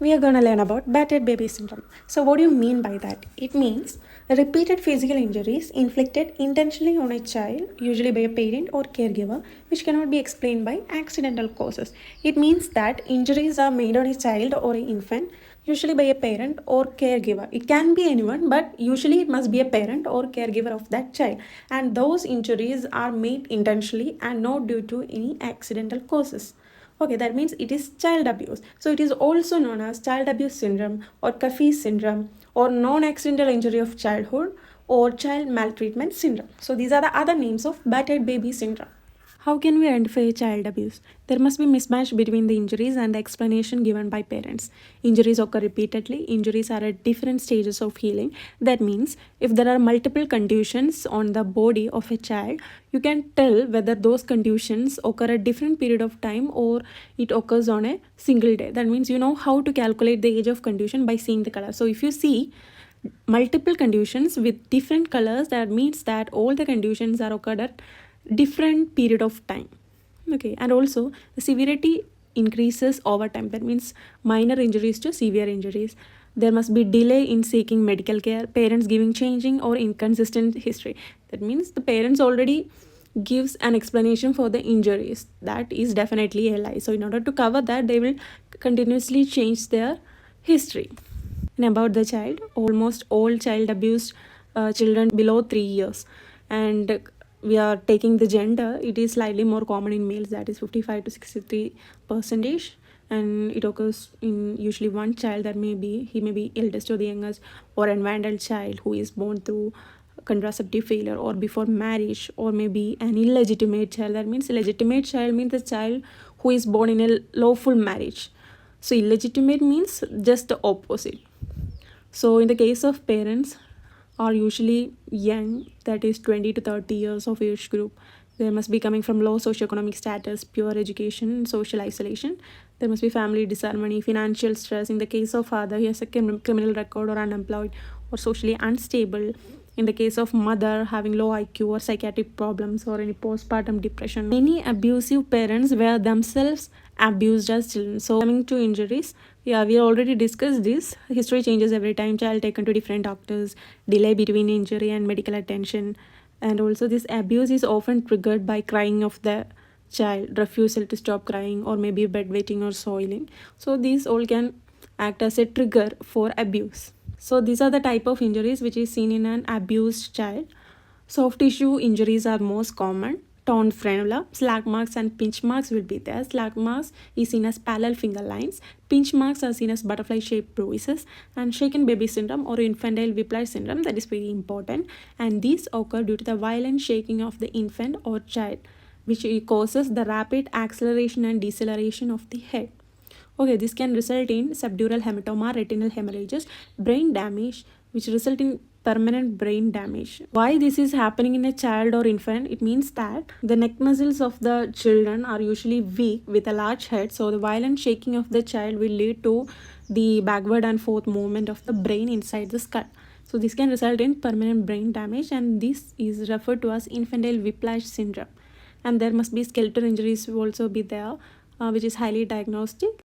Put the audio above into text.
We are going to learn about battered baby syndrome. So, what do you mean by that? It means repeated physical injuries inflicted intentionally on a child, usually by a parent or caregiver, which cannot be explained by accidental causes. It means that injuries are made on a child or an infant, usually by a parent or caregiver. It can be anyone, but usually it must be a parent or caregiver of that child. And those injuries are made intentionally and not due to any accidental causes. Okay, that means it is child abuse. So it is also known as child abuse syndrome or Kafi syndrome or non-accidental injury of childhood or child maltreatment syndrome. So these are the other names of battered baby syndrome. How can we identify child abuse? There must be mismatch between the injuries and the explanation given by parents. Injuries occur repeatedly. Injuries are at different stages of healing. That means if there are multiple contusions on the body of a child, you can tell whether those contusions occur at different period of time or it occurs on a single day. That means you know how to calculate the age of contusion by seeing the color. So if you see multiple contusions with different colors, that means that all the contusions are occurred at different period of time. Okay, and also the severity increases over time. That means minor injuries to severe injuries. There must be delay in seeking medical care, parents giving changing or inconsistent history. That means the parents already gives an explanation for the injuries. That is definitely a lie. So in order to cover that, they will continuously change their history. And about the child, almost all child abused children below 3 years, and we are taking the gender, it is slightly more common in males, that is 55 to 63 percentage, and it occurs in usually one child. That he may be eldest or the youngest, or an vandal child who is born through contraceptive failure or before marriage, or maybe an illegitimate child. That means illegitimate child means the child who is born in a lawful marriage. So illegitimate means just the opposite. So in the case of parents are usually young, that is 20 to 30 years of age group. They must be coming from low socioeconomic status, pure education, social isolation. There must be family disharmony, financial stress. In the case of father, he has a criminal record or unemployed or socially unstable. In the case of mother, having low IQ or psychiatric problems or any postpartum depression. Many abusive parents were themselves abused as children. So coming to injuries, yeah, we already discussed this. History changes every time. Child taken to different doctors, delay between injury and medical attention. And also this abuse is often triggered by crying of the child, refusal to stop crying, or maybe bedwetting or soiling. So these all can act as a trigger for abuse. So these are the type of injuries which is seen in an abused child. Soft tissue injuries are most common. Torn frenula, slag marks and pinch marks will be there. Slag marks is seen as parallel finger lines. Pinch marks are seen as butterfly-shaped bruises. And shaken baby syndrome or infantile whiplash syndrome, that is very important. And these occur due to the violent shaking of the infant or child, which causes the rapid acceleration and deceleration of the head. Okay, this can result in subdural hematoma, retinal hemorrhages, brain damage, which result in permanent brain damage. Why this is happening in a child or infant? It means that the neck muscles of the children are usually weak with a large head, so the violent shaking of the child will lead to the backward and forth movement of the brain inside the skull. So this can result in permanent brain damage, and this is referred to as infantile whiplash syndrome. And there must be skeletal injuries will also be there, which is highly diagnostic.